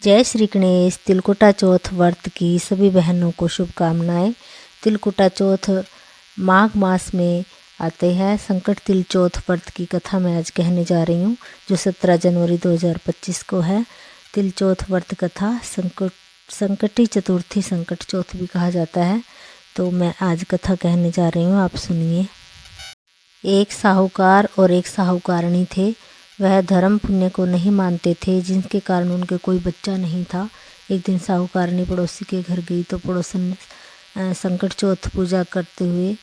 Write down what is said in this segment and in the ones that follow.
जय श्री गणेश। तिलकुटा चौथ व्रत की सभी बहनों को शुभकामनाएं। तिलकुटा चौथ माघ मास में आते हैं। संकट तिल चौथ व्रत की कथा मैं आज कहने जा रही हूँ, जो 17 जनवरी 2025 को है। तिल चौथ व्रत कथा संकटी चतुर्थी, संकट चौथ भी कहा जाता है। तो मैं आज कथा कहने जा रही हूँ, आप सुनिए। एक साहूकार और एक साहूकारणी थे। वह धर्म पुण्य को नहीं मानते थे, जिनके कारण उनके कोई बच्चा नहीं था। एक दिन साहूकारणी पड़ोसी के घर गई तो पड़ोसन संकट चौथ पूजा करते हुए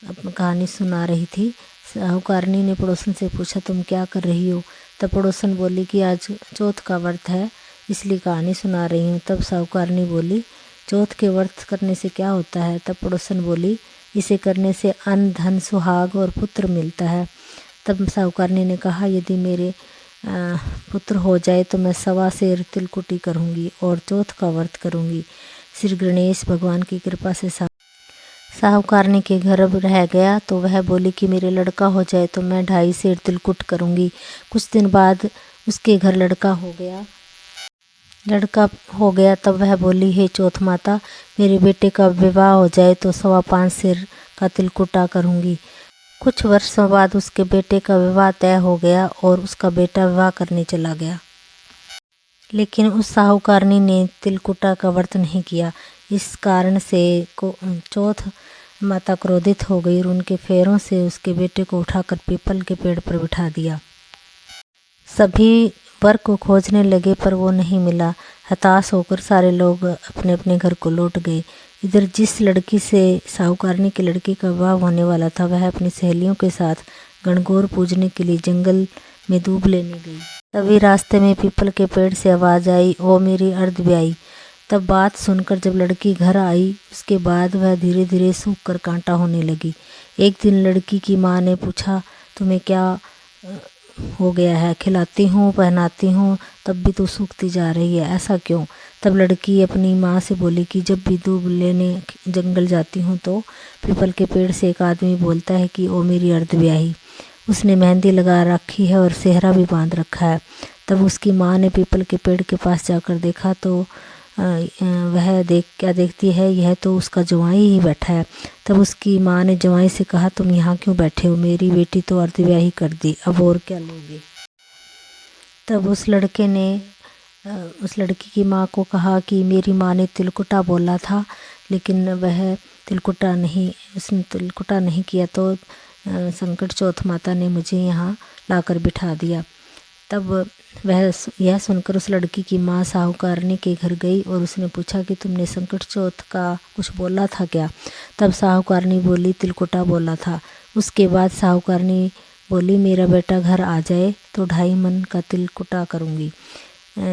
अपनी कहानी सुना रही थी। साहूकारणी ने पड़ोसन से पूछा, तुम क्या कर रही हो? तब पड़ोसन बोली कि आज चौथ का व्रत है, इसलिए कहानी सुना रही हूँ। तब साहूकारणी बोली, चौथ के व्रत करने से क्या होता है? तब पड़ोसन बोली, इसे करने से अन्न, धन, सुहाग और पुत्र मिलता है। तब साहूकारणी ने कहा, यदि मेरे पुत्र हो जाए तो मैं 1.25 सेर तिलकुटी करूँगी और चौथ का व्रत करूँगी। श्री गणेश भगवान की कृपा से साहूकारणी के घर अब रह गया तो वह बोली कि मेरे लड़का हो जाए तो मैं 2.5 सेर तिलकुट करूँगी। कुछ दिन बाद उसके घर लड़का हो गया तब वह बोली, हे चौथ माता, मेरे बेटे का विवाह हो जाए तो 5.25 सेर का तिलकुटा करूँगी। कुछ वर्षों बाद उसके बेटे का विवाह तय हो गया और उसका बेटा विवाह करने चला गया, लेकिन उस साहूकारणी ने तिलकुटा का व्रत नहीं किया। इस कारण से चौथ माता क्रोधित हो गई और उनके फेरों से उसके बेटे को उठाकर पीपल के पेड़ पर बिठा दिया। सभी वर को खोजने लगे पर वो नहीं मिला। हताश होकर सारे लोग अपने अपने घर को लौट गए। इधर जिस लड़की से साहूकारणी की लड़की का विवाह होने वाला था, वह अपनी सहेलियों के साथ गणगौर पूजने के लिए जंगल में दूब लेने गई। तभी रास्ते में पीपल के पेड़ से आवाज़ आई, ओ मेरी अर्धब्याई। तब बात सुनकर जब लड़की घर आई, उसके बाद वह धीरे धीरे सूख कर कांटा होने लगी। एक दिन लड़की की माँ ने पूछा, तुम्हें क्या हो गया है? खिलाती हूँ, पहनाती हूँ, तब भी तो सूखती जा रही है, ऐसा क्यों? तब लड़की अपनी माँ से बोली कि जब भी दूब लेने जंगल जाती हूँ तो पीपल के पेड़ से एक आदमी बोलता है कि ओ मेरी अर्धब्याही। उसने मेहंदी लगा रखी है और सेहरा भी बांध रखा है। तब उसकी माँ ने पीपल के पेड़ के पास जाकर देखा तो वह क्या देखती है, यह तो उसका जवाई ही बैठा है। तब उसकी माँ ने जवाई से कहा, तुम यहाँ क्यों बैठे हो? मेरी बेटी तो अर्धब्याही कर दी, अब और क्या लोगे? तब उस लड़के ने उस लड़की की माँ को कहा कि मेरी माँ ने तिलकुटा बोला था, लेकिन उसने तिलकुटा नहीं किया तो संकट चौथ माता ने मुझे यहाँ लाकर बिठा दिया। तब वह यह सुनकर उस लड़की की माँ साहूकारणी के घर गई और उसने पूछा कि तुमने संकट चौथ का कुछ बोला था क्या? तब साहूकारणी बोली, तिलकुटा बोला था। उसके बाद साहूकारणी बोली, मेरा बेटा घर आ जाए तो 2.5 मन का तिलकुटा करूँगी।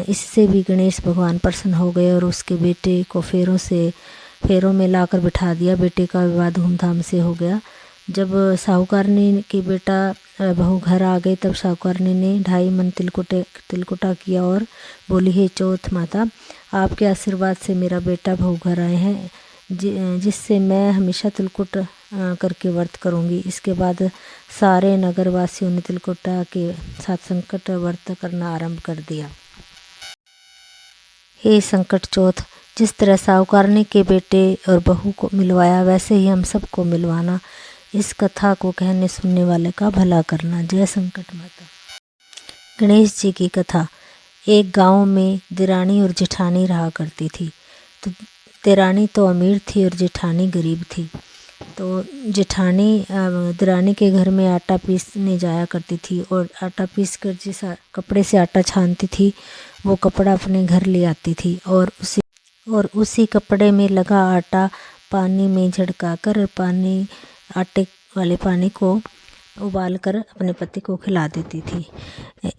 इससे भी गणेश भगवान प्रसन्न हो गए और उसके बेटे को फेरों में लाकर बिठा दिया। बेटे का विवाह धूमधाम से हो गया। जब साहूकारणी के बेटा बहू घर आ गए तब साहूकारणी ने 2.5 मन तिलकुटा किया और बोली, हे चौथ माता, आपके आशीर्वाद से मेरा बेटा बहू घर आए हैं, जिससे मैं हमेशा तिलकुट करके व्रत करूँगी। इसके बाद सारे नगरवासियों ने तिलकुटा के साथ संकट व्रत करना आरंभ कर दिया। हे संकट चौथ, जिस तरह साहूकारणी के बेटे और बहू को मिलवाया, वैसे ही हम सबको मिलवाना। इस कथा को कहने सुनने वाले का भला करना। जय संकट माता। गणेश जी की कथा। एक गांव में देरानी और जेठानी रहा करती थी। तो देरानी तो अमीर थी और जेठानी गरीब थी। तो जेठानी देरानी के घर में आटा पीसने जाया करती थी और आटा पीस कर जिस कपड़े से आटा छानती थी, वो कपड़ा अपने घर ले आती थी और उसी कपड़े में लगा आटा पानी में झड़काकर आटे वाले पानी को उबालकर अपने पति को खिला देती थी।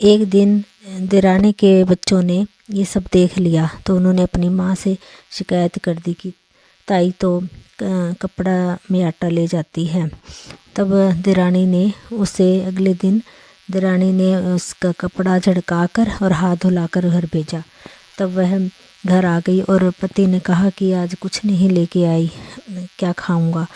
एक दिन देरानी के बच्चों ने ये सब देख लिया तो उन्होंने अपनी माँ से शिकायत कर दी कि ताई तो कपड़ा में आटा ले जाती है। तब अगले दिन देरानी ने उसका कपड़ा झड़काकर और हाथ धुलाकर घर भेजा। तब वह घर आ गई और पति ने कहा कि आज कुछ नहीं लेके आई, क्या खाऊंगा?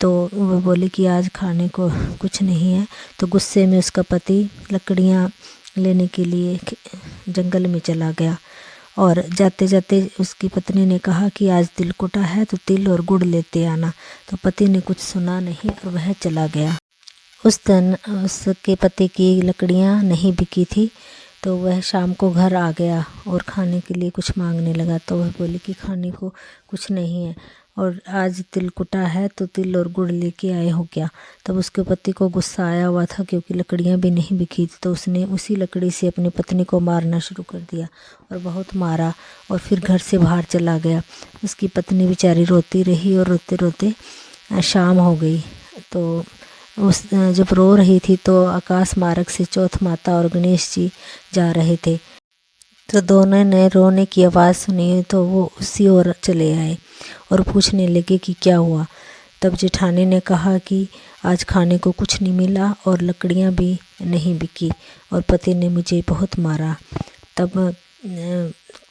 तो वो बोली कि आज खाने को कुछ नहीं है। तो गुस्से में उसका पति लकड़ियाँ लेने के लिए जंगल में चला गया और जाते जाते उसकी पत्नी ने कहा कि आज तिलकुटा है तो तिल और गुड़ लेते आना। तो पति ने कुछ सुना नहीं और वह चला गया। उस दिन उसके पति की लकड़ियां नहीं बिकी थी, तो वह शाम को घर आ गया और खाने के लिए कुछ मांगने लगा। तो वह बोली कि खाने को कुछ नहीं है और आज तिलकुटा है तो तिल और गुड़ लेके आए हो क्या। तब उसके पति को गुस्सा आया हुआ था क्योंकि लकड़ियां भी नहीं बिकी थी। तो उसने उसी लकड़ी से अपनी पत्नी को मारना शुरू कर दिया और बहुत मारा और फिर घर से बाहर चला गया। उसकी पत्नी बेचारी रोती रही और रोते रोते शाम हो गई। तो जब रो रही थी तो आकाश मार्ग से चौथ माता और गणेश जी जा रहे थे। तो दोनों ने रोने की आवाज़ सुनी तो वो उसी ओर चले आए और पूछने लगे कि क्या हुआ। तब जेठानी ने कहा कि आज खाने को कुछ नहीं मिला और लकड़ियां भी नहीं बिकी और पति ने मुझे बहुत मारा। तब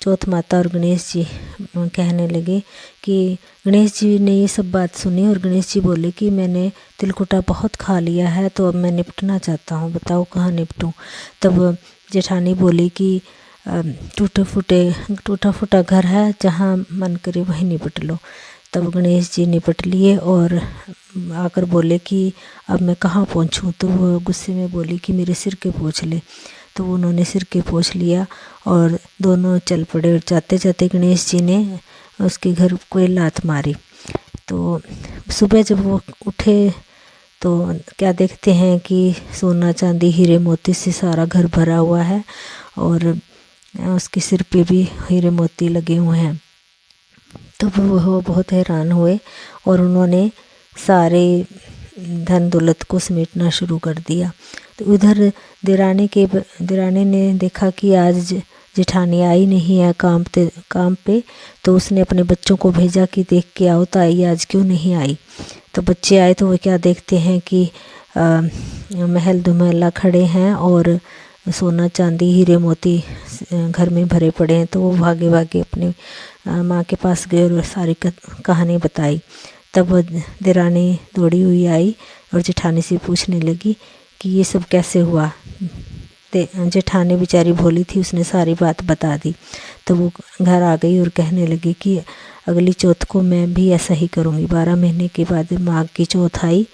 चौथ माता और गणेश जी कहने लगे कि गणेश जी ने ये सब बात सुनी और गणेश जी बोले कि मैंने तिलकुटा बहुत खा लिया है तो अब मैं निपटना चाहता हूँ, बताओ कहाँ निपटूँ। तब जेठानी बोली कि टूटा फूटा घर है, जहाँ मन करे वहीं निपट लो। तब गणेश जी निपट लिए और आकर बोले कि अब मैं कहाँ पहुँचूँ। तो वो गुस्से में बोली कि मेरे सिर के पोंछ ले। तो उन्होंने सिर के पोंछ लिया और दोनों चल पड़े और जाते जाते गणेश जी ने उसके घर कोई लात मारी। तो सुबह जब वो उठे तो क्या देखते हैं कि सोना चांदी हीरे मोती से सारा घर भरा हुआ है और उसके सिर पे भी हीरे मोती लगे हुए हैं। तो वो बहुत हैरान हुए और उन्होंने सारे धन दौलत को समेटना शुरू कर दिया। तो उधर देरानी ने देखा कि आज जेठानी आई नहीं है काम पे। तो उसने अपने बच्चों को भेजा कि देख के आओ ताई आज क्यों नहीं आई। तो बच्चे आए तो वो क्या देखते हैं कि महल दुमहला खड़े हैं और सोना चांदी हीरे मोती घर में भरे पड़े हैं। तो वो भागे भागे अपनी माँ के पास गए और सारी कहानी बताई। तब देरानी दौड़ी हुई आई और जेठानी से पूछने लगी कि ये सब कैसे हुआ। जेठानी बेचारी भोली थी, उसने सारी बात बता दी। तो वो घर आ गई और कहने लगी कि अगली चौथ को मैं भी ऐसा ही करूँगी। 12 महीने के बाद माघ की चौथ आई।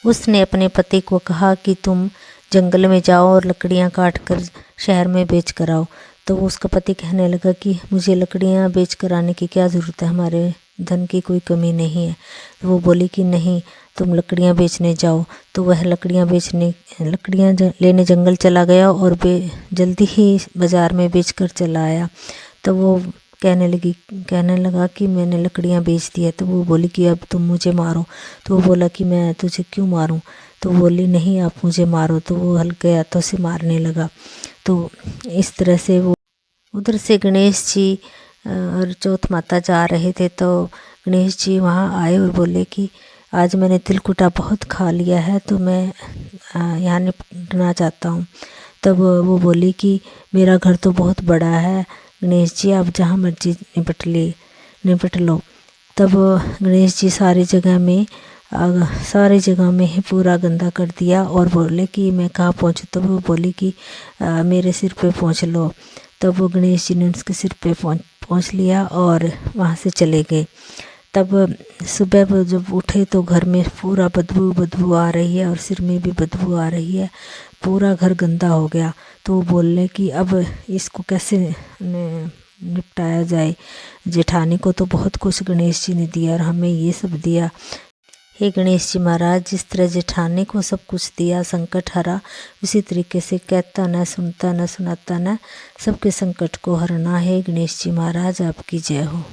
उसने अपने पति को कहा कि तुम जंगल में जाओ और लकड़ियाँ काट कर शहर में बेच कर आओ। तो उसका पति कहने लगा कि मुझे लकड़ियाँ बेच कर आने की क्या ज़रूरत है, हमारे धन की कोई कमी नहीं है। तो वो बोली कि नहीं, तुम लकड़ियाँ बेचने जाओ। तो वह लकड़ियाँ लेने जंगल चला गया और जल्दी ही बाज़ार में बेच कर चला आया। तो वो कहने लगा कि मैंने लकड़ियाँ बेच दी है। तो वो बोली कि अब तुम मुझे मारो। तो वो बोला कि मैं तुझे क्यों मारूं। तो बोली नहीं, आप मुझे मारो। तो वो हल्के हाथों से मारने लगा। तो इस तरह से वो उधर से गणेश जी और चौथ माता जा रहे थे। तो गणेश जी वहाँ आए और बोले कि आज मैंने तिलकुटा बहुत खा लिया है तो मैं यहाँ निपटना चाहता हूँ। तब वो बोली कि मेरा घर तो बहुत बड़ा है गणेश जी, आप जहाँ मर्जी निपट लो। तब गणेश जी सारी जगह में ही पूरा गंदा कर दिया और बोले कि मैं कहाँ पहुँचूँ। तब वो बोली कि मेरे सिर पे पहुँच लो। तब वो गणेश जी ने उसके सिर पे पहुँच लिया और वहाँ से चले गए। तब सुबह वो जब उठे तो घर में पूरा बदबू आ रही है और सिर में भी बदबू आ रही है, पूरा घर गंदा हो गया। तो वो बोले कि अब इसको कैसे निपटाया जाए। जेठानी को तो बहुत कुछ गणेश जी ने दिया और हमें ये सब दिया। हे गणेश जी महाराज, जिस तरह जेठानी को सब कुछ दिया, संकट हरा, उसी तरीके से कहता न सुनता न सुनाता न सबके संकट को हरना है। गणेश जी महाराज आपकी जय हो।